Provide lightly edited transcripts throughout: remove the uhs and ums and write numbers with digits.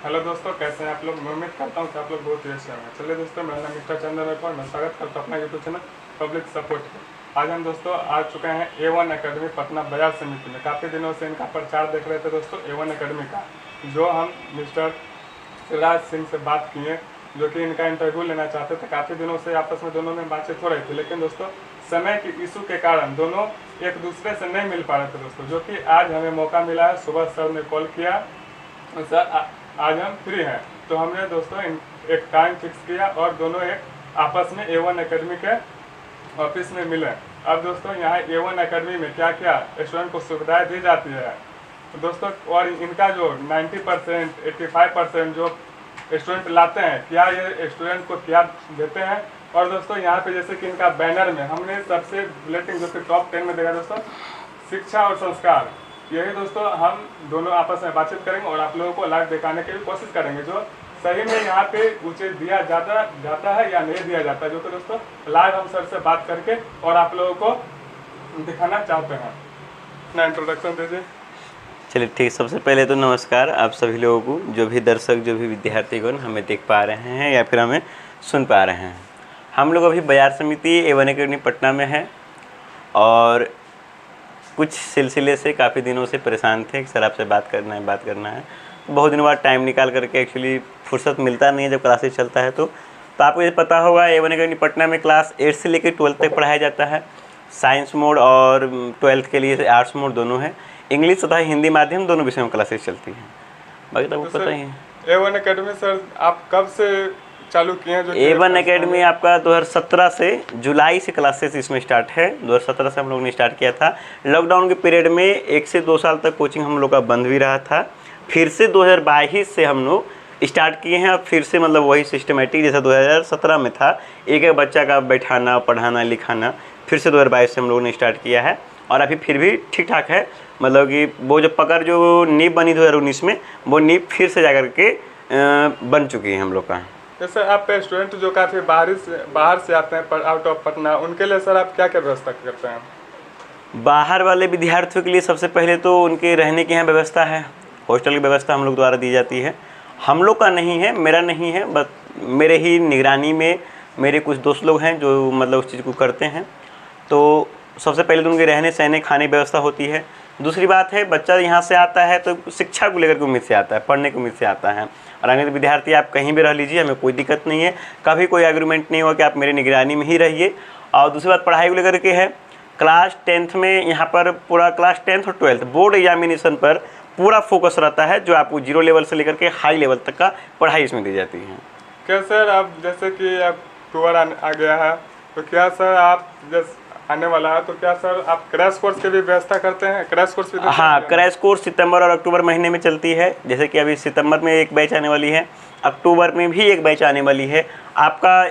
Hello दोस्तों, कैसे हैं आप लोग। मैं उम्मीद करता हूँ कि आप लोग बहुत ही अच्छे होंगे। चलिए दोस्तों, मेरा नाम मिस्टर चंदन राठौर, मैं स्वागत करता हूँ अपना यूट्यूब चैनल पब्लिक सपोर्ट पे। आज हम दोस्तों आ चुके हैं A1 अकेडमी पटना बाजार समिति में। काफ़ी दिनों से इनका प्रचार देख रहे थे दोस्तों A1 अकेडमी का, जो हम मिस्टर शिवराज सिंह से बात किए, जो कि इनका इंटरव्यू लेना चाहते थे। काफ़ी दिनों से आपस में दोनों में बातचीत हो रही थी, लेकिन दोस्तों समय की इशू के कारण दोनों एक दूसरे से नहीं मिल पा रहे थे दोस्तों, जो कि आज हमें मौका मिला है। सुबह सर ने कॉल किया, सर आज हम फ्री हैं, तो हमने दोस्तों एक टाइम फिक्स किया और दोनों एक आपस में A1 अकेडमी के ऑफिस में मिले। अब दोस्तों यहाँ A1 अकेडमी में क्या क्या स्टूडेंट को सुविधाएं दी जाती है दोस्तों, और इनका जो 90% 85% जो स्टूडेंट लाते हैं, क्या ये स्टूडेंट को क्या देते हैं। और दोस्तों यहाँ पे जैसे कि इनका बैनर में हमने सबसे बुलेटिन जो कि टॉप 10 में देखा दोस्तों, शिक्षा और संस्कार। यही दोस्तों हम दोनों आपस में बातचीत करेंगे और आप लोगों को लाइव दिखाने की भी कोशिश करेंगे, जो सही में यहाँ पे उचित दिया जाता है या नहीं दिया जाता है, जो कि दोस्तों लाइव हम सर से बात करके और आप लोगों को दिखाना चाहते हैं। अपना इंट्रोडक्शन दीजिए। चलिए ठीक, सबसे पहले तो नमस्कार आप सभी लोगों को, जो भी दर्शक जो भी विद्यार्थीगण हमें देख पा रहे हैं या फिर हमें सुन पा रहे हैं। हम लोग अभी बाजार समिति A1 अकेडमी पटना में हैं और कुछ सिलसिले से काफ़ी दिनों से परेशान थे कि सर आपसे बात करना है। बहुत दिनों बाद टाइम निकाल करके, एक्चुअली फुर्सत मिलता नहीं है जब क्लासेस चलता है। तो आपको ये पता होगा A1 अकेडमी पटना में क्लास 8 से लेकर 12 तक पढ़ाया जाता है। साइंस मोड और 12th के लिए आर्ट्स मोड दोनों है। इंग्लिश तथा हिंदी माध्यम दोनों विषयों में क्लासेस चलती हैं। बाकी तो आपको पता ही है। A1 अकेडमी सर आप कब से चालू किए हैं? जो A1 अकेडमी आपका 2017 से जुलाई से क्लासेस इसमें स्टार्ट है। 2017 से हम लोग ने स्टार्ट किया था। लॉकडाउन के पीरियड में 1 से 2 साल तक कोचिंग हम लोग का बंद भी रहा था। फिर से 2022 से हम लोग स्टार्ट किए हैं। अब फिर से मतलब वही सिस्टमेटिक जैसा 2017 में था, एक एक बच्चा का बैठाना, पढ़ाना, लिखाना, फिर से 2022 से हम लोगों ने स्टार्ट किया है। और अभी फिर भी ठीक ठाक है, मतलब कि वो जो पकड़ जो नींव बनी 2019 में, वो नींव फिर से जा कर के बन चुकी है हम लोग का। जैसे आप स्टूडेंट जो काफ़ी बाहर से आते हैं आउट ऑफ पटना, उनके लिए सर आप क्या क्या व्यवस्था करते हैं? बाहर वाले विद्यार्थियों के लिए सबसे पहले तो उनके रहने की यहाँ व्यवस्था है। हॉस्टल की व्यवस्था हम लोग द्वारा दी जाती है। हम लोग का नहीं है, मेरा नहीं है, बस मेरे ही निगरानी में मेरे कुछ दोस्त लोग हैं जो मतलब उस चीज़ को करते हैं। तो सबसे पहले तो उनके रहने सहने खाने की व्यवस्था होती है। दूसरी बात है, बच्चा यहाँ से आता है तो शिक्षा को लेकर के उम्मीद से आता है, पढ़ने की उम्मीद से आता है। और अगर विद्यार्थी आप कहीं भी रह लीजिए, हमें कोई दिक्कत नहीं है, कभी कोई एग्रीमेंट नहीं हुआ कि आप मेरी निगरानी में ही रहिए। और दूसरी बात पढ़ाई को लेकर के है, क्लास 10th में यहाँ पर पूरा क्लास 10th और 12th बोर्ड एग्जामिनेशन पर पूरा फोकस रहता है, जो आपको 0 लेवल से लेकर के हाई लेवल तक का पढ़ाई इसमें दी जाती है। क्या सर आप जैसे कि अब टूर आ गया है, तो क्या सर आप जैसे आने वाला है, तो क्या सर आप क्रैश कोर्स की भी व्यवस्था करते हैं? क्रैश कोर्स भी? हाँ, क्रैश कोर्स सितंबर और अक्टूबर महीने में चलती है। जैसे कि अभी सितंबर में एक बैच आने वाली है, अक्टूबर में भी एक बैच आने वाली है। आपका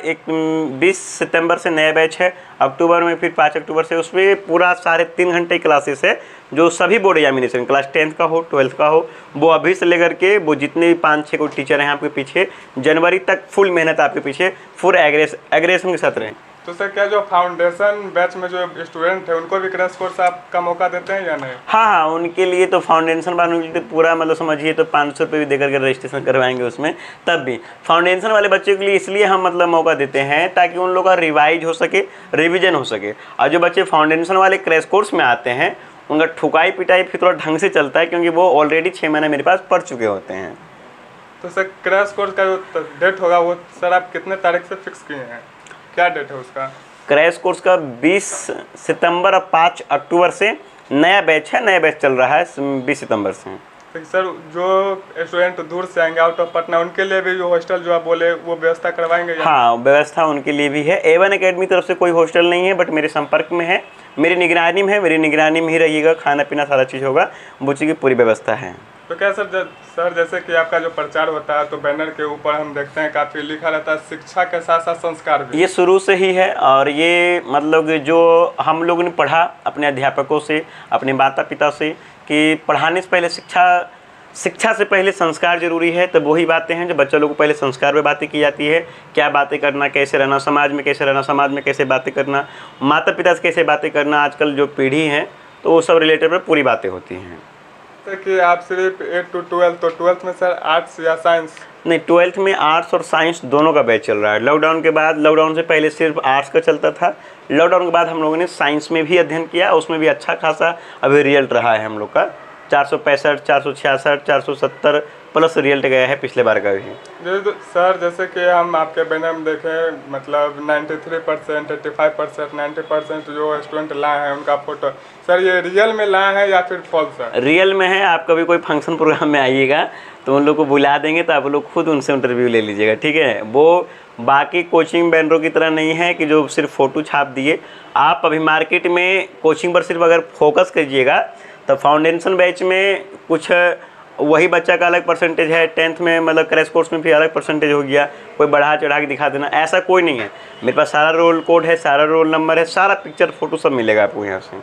20 सितंबर से नया बैच है, अक्टूबर में फिर 5 अक्टूबर से। उसमें पूरा 3.5 घंटे क्लासेस है, जो सभी बोर्ड एग्जामिनेशन क्लास 10th का हो, 12th का हो, वो अभी से लेकर के वो जितने भी 5-6 को टीचर हैं आपके पीछे, जनवरी तक फुल मेहनत आपके पीछे, फुल एग्रेशन के साथ रहें। तो सर क्या जो फाउंडेशन बैच में जो स्टूडेंट है, उनको भी क्रैश कोर्स आप का मौका देते हैं या नहीं? हाँ, उनके लिए तो फाउंडेशन वालों के लिए पूरा मतलब समझिए तो 500 रुपये भी देकर के रजिस्ट्रेशन करवाएंगे उसमें। तब भी फाउंडेशन वाले बच्चों के लिए इसलिए हम मतलब मौका देते हैं ताकि उन लोग का रिवाइज हो सके, रिविजन हो सके। और जो बच्चे फाउंडेशन वाले क्रैश कोर्स में आते हैं, उनका ठुकाई पिटाई फिर थोड़ा ढंग से चलता है, क्योंकि वो ऑलरेडी 6 महीने मेरे पास पढ़ चुके होते हैं। तो सर क्रैश कोर्स का जो डेट होगा वो सर आप कितने तारीख से फिक्स किए हैं? क्या डेट है उसका? क्रैश कोर्स का 20 सितंबर और 5 अक्टूबर से नया बैच है। नया बैच चल रहा है 20 सितंबर से। तो सर जो स्टूडेंट दूर से आएंगे आउट ऑफ पटना, उनके लिए भी जो हॉस्टल जो आप बोले वो व्यवस्था करवाएंगे? हाँ, व्यवस्था उनके लिए भी है। A1 अकेडमी तरफ से कोई हॉस्टल नहीं है, बट मेरे संपर्क में है, मेरी निगरानी में है, मेरी निगरानी में ही रहिएगा, खाना पीना सारा चीज़ होगा, वो चीज़ की पूरी व्यवस्था है। तो क्या सर जैसे कि आपका जो प्रचार होता है, तो बैनर के ऊपर हम देखते हैं काफ़ी लिखा रहता है शिक्षा के साथ साथ संस्कार भी। ये शुरू से ही है, और ये मतलब जो हम लोगों ने पढ़ा अपने अध्यापकों से, अपने माता पिता से, कि पढ़ाने से पहले शिक्षा से पहले संस्कार जरूरी है। तो वही बातें हैं जो बच्चों लोगों को पहले संस्कार पे बातें की जाती है, क्या बातें करना, कैसे रहना, समाज में कैसे रहना, समाज में कैसे बातें करना, माता पिता से कैसे बातें करना, आजकल जो पीढ़ी है तो वो सब रिलेटेड पर पूरी बातें होती हैं। जैसे कि आप सिर्फ 8 to 12, तो 12th में सर आर्ट्स या साइंस? नहीं, 12th में आर्ट्स और साइंस दोनों का बैच चल रहा है। लॉकडाउन के बाद, लॉकडाउन से पहले सिर्फ आर्ट्स का चलता था, लॉकडाउन के बाद हम लोगों ने साइंस में भी अध्ययन किया, उसमें भी अच्छा खासा अभी रिजल्ट रहा है हम लोग का। 465, 466, 470 प्लस रिजल्ट गया है पिछले बार का भी। सर जैसे कि हम आपके बैनर में देखें, मतलब 93%, 85%, 90% जो स्टूडेंट लाए हैं उनका फोटो, सर ये रियल में लाए हैं या फिर फॉल्स है? रियल में है। आप कभी कोई फंक्शन प्रोग्राम में आइएगा तो उन लोग को बुला देंगे, तो आप लोग खुद उनसे इंटरव्यू ले लीजिएगा, ठीक है। वो बाकी कोचिंग बैनरों की तरह नहीं है कि जो सिर्फ फ़ोटो छाप दिए। आप अभी मार्केट में कोचिंग पर सिर्फ अगर फोकस कीजिएगा तो फाउंडेशन बैच में कुछ वही बच्चा का अलग परसेंटेज है, 10th में मतलब क्रैश कोर्स में भी अलग परसेंटेज हो गया, कोई बढ़ा चढ़ा के दिखा देना, ऐसा कोई नहीं है। मेरे पास सारा रोल कोड है, सारा रोल नंबर है, सारा पिक्चर फोटो सब मिलेगा आपको यहाँ से।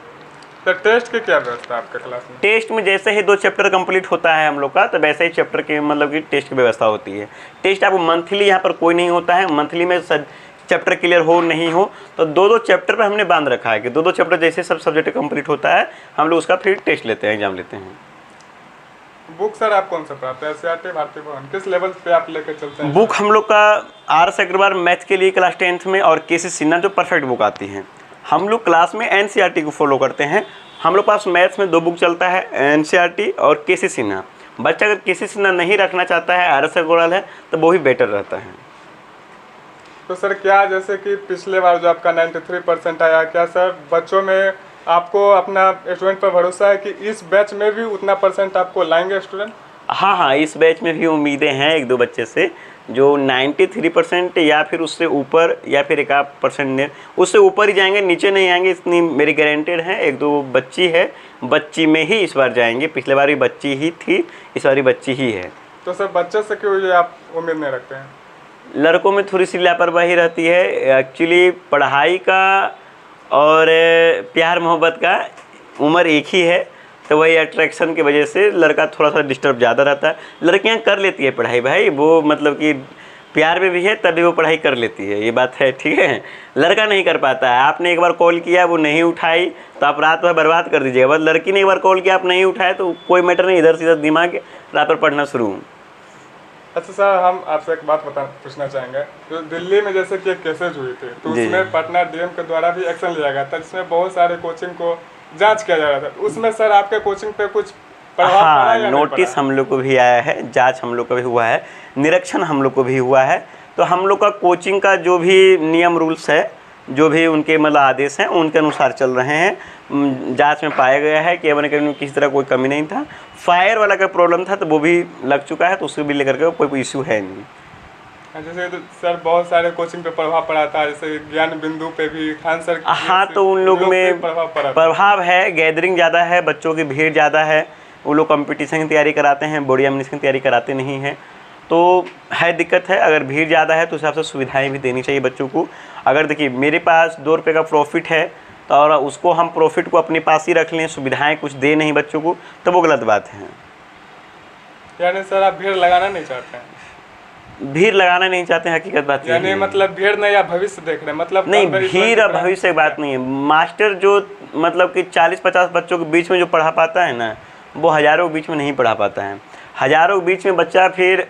तो टेस्ट की क्या व्यवस्था है आपके क्लास में? टेस्ट में जैसे ही 2 चैप्टर कंप्लीट होता है हम लोग का, तो वैसे ही चैप्टर के मतलब कि टेस्ट की व्यवस्था होती है। टेस्ट आपको मंथली यहाँ पर कोई नहीं होता है, मंथली में सब चैप्टर क्लियर हो नहीं हो तो 2-2 चैप्टर पर हमने बांध रखा है कि 2-2 चैप्टर जैसे सब सब्जेक्ट कंप्लीट होता है हम लोग उसका फिर टेस्ट लेते हैं, एग्जाम लेते हैं। बुक सर आप कौन सा पढ़ाते हैं? एससीईआरटी, भारतीय भवन, किस लेवल पे आप लेकर चलते हैं? बुक हम लोग का आर.एस. अग्रवाल मैथ के लिए क्लास 10th में और के.सी. सिन्हा जो परफेक्ट बुक आती हैं। हम लोग क्लास में एनसीईआरटी को फॉलो करते हैं। हम लोग पास मैथ्स में 2 बुक चलता है, एनसीईआरटी और के.सी. सिन्हा। बच्चा अगर के.सी. सिन्हा नहीं रखना चाहता है, आर.एस. अग्रवाल है, तो वो ही बेटर रहता है। तो सर क्या जैसे कि पिछले बार जो आपका 93% आया, क्या सर बच्चों में आपको अपना स्टूडेंट पर भरोसा है कि इस बैच में भी उतना परसेंट आपको लाएंगे स्टूडेंट? हाँ, इस बैच में भी उम्मीदें हैं 1-2 बच्चे से जो 93% या फिर उससे ऊपर या फिर 1% उससे ऊपर ही जाएंगे, नीचे नहीं आएंगे, इतनी मेरी गारंटेड है। 1-2 बच्ची है, बच्ची में ही इस बार जाएंगे। पिछले बार भी बच्ची ही थी, इस बार भी बच्ची ही है। तो सर बच्चे से क्यों ये आप उम्मीद नहीं रखते हैं? लड़कों में थोड़ी सी लापरवाही रहती है। एक्चुअली पढ़ाई का और प्यार मोहब्बत का उम्र एक ही है, तो वही अट्रैक्शन की वजह से लड़का थोड़ा सा डिस्टर्ब ज़्यादा रहता है। लड़कियां कर लेती है पढ़ाई भाई, वो मतलब कि प्यार में भी है तभी वो पढ़ाई कर लेती है, ये बात है, ठीक है। लड़का नहीं कर पाता है। आपने एक बार कॉल किया, वो नहीं उठाई तो आप रात भर बर्बाद कर दीजिएगा। बस लड़की ने एक बार कॉल किया, आप नहीं उठाए तो कोई मैटर नहीं, इधर से इधर दिमाग रात भर पढ़ना शुरू। अच्छा सर, हम आपसे एक बात पूछना चाहेंगे। जो दिल्ली में जैसे कि एक केसेज हुई थी, तो उसमें पटना डीएम के द्वारा भी एक्शन लिया गया था, जिसमें बहुत सारे कोचिंग को जांच किया जा रहा था। उसमें सर आपके कोचिंग पे कुछ प्रभाव पड़ा या नोटिस हम लोग को भी आया है, जांच हम लोग का भी हुआ है, निरीक्षण हम लोग को भी हुआ है। तो हम लोग का कोचिंग का जो भी नियम रूल्स है, जो भी उनके मतलब आदेश हैं, उनके अनुसार चल रहे हैं। जांच में पाया गया है कि अकेडमी किसी तरह कोई कमी नहीं था। फायर वाला का प्रॉब्लम था तो वो भी लग चुका है, तो उसको भी लेकर के कोई इशू है नहीं। जैसे तो सर बहुत सारे कोचिंग पे प्रभाव पड़ा था, जैसे ज्ञान बिंदु पे भी खान सर। हाँ, तो उन लोग में प्रभाव है, गैदरिंग ज़्यादा है, बच्चों की भीड़ ज़्यादा है, वो लोग कंपटीशन की तैयारी कराते हैं, बोर्ड एग्जामिनेशन की तैयारी कराते नहीं हैं, तो है दिक्कत है। अगर भीड़ ज़्यादा है तो उस हिसाब से सुविधाएं भी देनी चाहिए बच्चों को। अगर देखिए मेरे पास 2 रुपये का प्रॉफिट है तो और उसको हम प्रॉफिट को अपने पास ही रख लें, सुविधाएं कुछ दे नहीं बच्चों को, तो वो गलत बात है। यानी सर आप भीड़ लगाना नहीं चाहते हैं? भीड़ लगाना नहीं चाहते हैं, हकीकत बात है। यानी मतलब भीड़ नहीं या भविष्य देख रहे हैं? मतलब नहीं, भीड़ और भविष्य की बात नहीं है। मास्टर जो मतलब कि 40-50 बच्चों के बीच में जो पढ़ा पाता है ना, वो हज़ारों के बीच में नहीं पढ़ा पाता है। हज़ारों के बीच में बच्चा फिर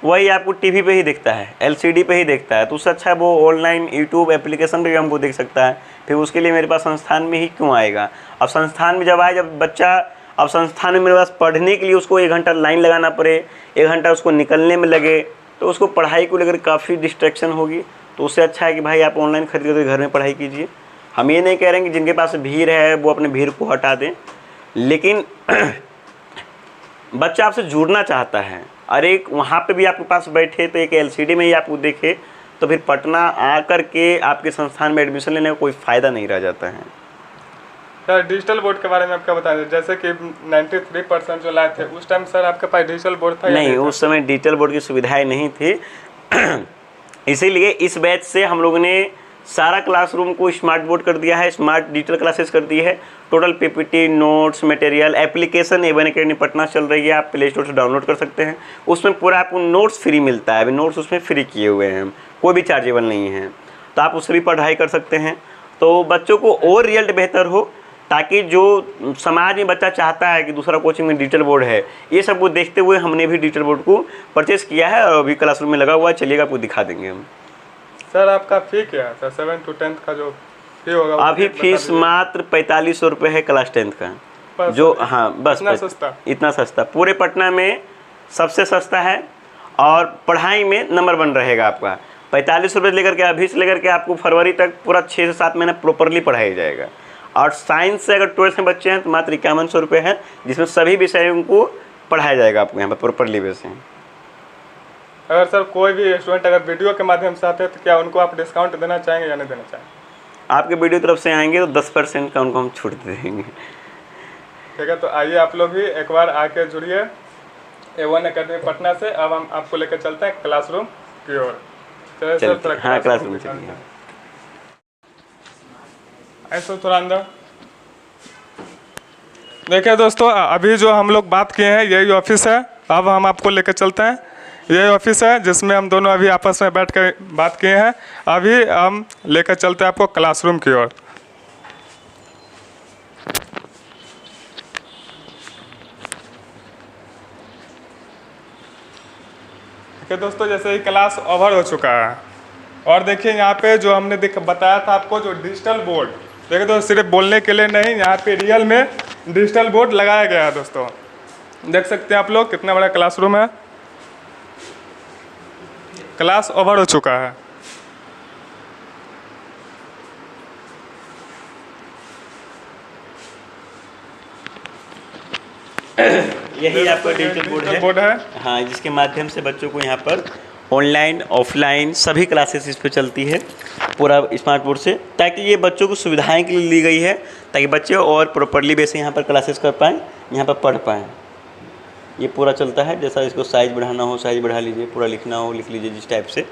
वही आपको टीवी पे ही देखता है, एलसीडी पे ही देखता है, तो उससे अच्छा वो ऑनलाइन यूट्यूब एप्लीकेशन पे भी हमको देख सकता है। फिर उसके लिए मेरे पास संस्थान में ही क्यों आएगा? अब संस्थान में जब आए, जब बच्चा अब संस्थान में मेरे पास पढ़ने के लिए उसको 1 घंटा लाइन लगाना पड़े, 1 घंटा उसको निकलने में लगे, तो उसको पढ़ाई को लेकर काफ़ी डिस्ट्रैक्शन होगी। तो उससे अच्छा है कि भाई आप ऑनलाइन खरीद कर घर में पढ़ाई कीजिए। हम ये नहीं कह रहे हैं कि जिनके पास भीड़ है वो अपने भीड़ को हटा दें, लेकिन बच्चा आपसे जुड़ना चाहता है, और एक वहाँ पे भी आपके पास बैठे तो एक एलसीडी में ही आपको देखे, तो फिर पटना आकर के आपके संस्थान में एडमिशन लेने का कोई फ़ायदा नहीं रह जाता है। सर डिजिटल बोर्ड के बारे में आपका बता दें, जैसे कि 93% जो लाए थे उस टाइम सर आपके पास डिजिटल बोर्ड था? नहीं, उस समय डिजिटल बोर्ड की सुविधाएं नहीं थी। इसीलिए इस बैच से हम लोगों ने सारा क्लासरूम को स्मार्ट बोर्ड कर दिया है, स्मार्ट डिजिटल क्लासेस कर दी है। Total PPT, notes, material, application A1 academy Patna चल रही है, आप प्ले स्टोर से डाउनलोड कर सकते हैं। उसमें पूरा आपको नोट्स फ्री मिलता है, अभी नोट्स उसमें फ्री किए हुए हैं, कोई भी चार्जेबल नहीं है, तो आप उससे भी पढ़ाई कर सकते हैं। तो बच्चों को और रिजल्ट बेहतर हो, ताकि जो समाज में बच्चा चाहता है कि दूसरा कोचिंग में डिजिटल बोर्ड है, ये सब को देखते हुए हमने भी डिजिटल बोर्ड को परचेस किया है और अभी क्लासरूम में लगा हुआ है। चलिएगा आपको दिखा देंगे हम। सर आपका फी क्या है सर? 7 to 10 का जो फी होगा अभी फीस मात्र 4500 रुपये है क्लास 10 का, जो हाँ बस इतना सस्ता पूरे पटना में सबसे सस्ता है और पढ़ाई में नंबर 1 रहेगा आपका। 45 रुपये लेकर के अभी से लेकर के आपको फरवरी तक पूरा 6 से 7 महीना प्रॉपरली पढ़ाया जाएगा। और साइंस से अगर 12th में बच्चे हैं तो मात्र 5100 रुपये है, जिसमें सभी विषयों को पढ़ाया जाएगा आपको यहाँ पर प्रॉपरली वैसे। अगर सर कोई भी स्टूडेंट अगर वीडियो के माध्यम से आते हैं तो क्या उनको आप डिस्काउंट देना चाहेंगे या नहीं देना चाहेंगे? आपके वीडियो तरफ से आएंगे तो 10% का उनको हम छूट देंगे। ठीक है, तो आइए आप लोग भी एक बार आके जुड़िए A1 अकेडमी पटना से। अब हम आपको लेकर चलते हैं क्लासरूम की ओर। चलिए सर, हाँ क्लासरूम चलिए। ऐसा थोड़ा अंदर देखिए दोस्तों, अभी जो हम लोग बात किए हैं यही ऑफिस है। अब हम आपको लेकर चलते हैं, यही ऑफिस है जिसमें हम दोनों अभी आपस में बैठ कर बात किए हैं। अभी हम लेकर चलते हैं आपको क्लासरूम की ओर। देखिए दोस्तों, जैसे ही क्लास ओवर हो चुका है और देखिए यहाँ पे जो हमने बताया था आपको जो डिजिटल बोर्ड, देखिए तो सिर्फ बोलने के लिए नहीं, यहाँ पे रियल में डिजिटल बोर्ड लगाया गया है। दोस्तों देख सकते हैं आप लोग कितना बड़ा क्लासरूम है। क्लास ओवर हो चुका है। यही आपका डिजिटल बोर्ड है। हाँ, जिसके माध्यम से बच्चों को यहाँ पर ऑनलाइन ऑफलाइन सभी क्लासेस इस पे चलती है पूरा स्मार्ट बोर्ड से, ताकि ये बच्चों को सुविधाएं के लिए ली गई है, ताकि बच्चे और प्रॉपरली वैसे यहाँ पर क्लासेस कर पाएँ, यहाँ पर पढ़ पाएँ। ये पूरा चलता है, जैसा इसको साइज़ बढ़ाना हो साइज़ बढ़ा लीजिए, पूरा लिखना हो लिख लीजिए जिस टाइप से।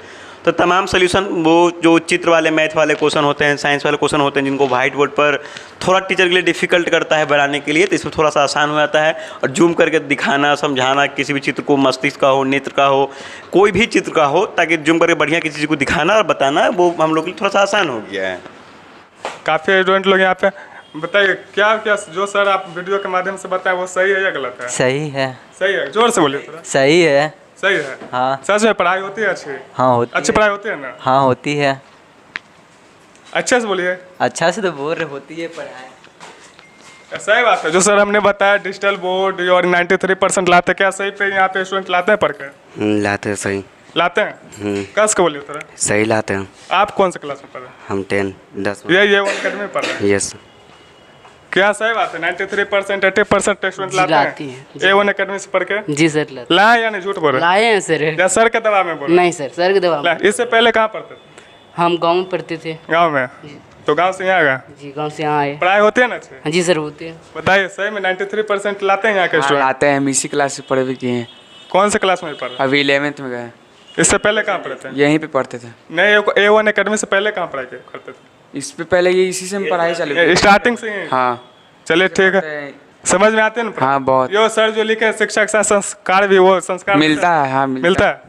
तो तमाम सोल्यूशन, वो जो चित्र वाले मैथ वाले क्वेश्चन होते हैं, साइंस वाले क्वेश्चन होते हैं, जिनको वाइट बोर्ड पर थोड़ा टीचर के लिए डिफ़िकल्ट करता है बनाने के लिए, तो इसमें थोड़ा सा आसान हो जाता है। और जूम करके दिखाना समझाना किसी भी चित्र को, मस्तिष्क का हो, नेत्र का हो, कोई भी चित्र का हो, ताकि जूम करके बढ़िया किसी चीज़ को दिखाना और बताना, वो हम लोग के लिए थोड़ा सा आसान हो गया है। काफ़ी स्टूडेंट लोग यहाँ पे बताइए क्या क्या जो सर आप वीडियो के माध्यम से बताए वो सही है या गलत है? सही है। सही है, जोर से बोलिए थोड़ा। सही है। सही है। हाँ। सच में पढ़ाई होती है अच्छी? हाँ होती है। अच्छी पढ़ाई होती है ना? हाँ होती है। अच्छे से बोलिए। अच्छा से तो बोल रहे, होती है पढ़ाई। सही बात है, जो सर हमने बताया डिजिटल बोर्ड और 93% लाते, क्या सही पे यहाँ पे स्टूडेंट लाते हैं पढ़ के? लाते हैं, सही लाते हैं। कस के बोलिए थोड़ा। सही लाते हैं। आप कौन से क्लास में पढ़ रहे हैं? हम 10 ये A1 अकेडमी में पढ़ रहे हैं। यस। क्या सही बात है? 93% 80% स्टूडेंट लाते हैं A1 अकेडमी से पढ़ के? जी सर लाते। लाए या नहीं, झूठ बोल रहे? लाए हैं सर। या सर के दबाव में बोल? नहीं सर, सर के दबाव में। इससे पहले कहाँ पढ़ते थे? हम गाँव में पढ़ते थे। गाँव में? तो गाँव से यहाँ गए? जी गाँव से यहाँ आए। पढ़ाई होती है ना अच्छी? जी सर होती है। बताइए, सही में 93% लाते हैं यहाँ के स्टूडेंट? आते हैं, हम इसी क्लास से पढ़े भी किए हैं। कौन से क्लास में पढ़ रहे? अभी 11th में गए। इससे पहले कहाँ पढ़े थे? यहीं पे पढ़ते थे। नहीं, A1 अकेडमी से पहले कहाँ पढ़ाई करते थे? इस पे पहले ये इसी से हम पढ़ाई चालू स्टार्टिंग से ही? हाँ। चलिए ठीक है, समझ में आते हैं ना? हाँ बहुत। यो सर जो लिखे शिक्षक का संस्कार भी, वो संस्कार मिलता है। हाँ मिलता है।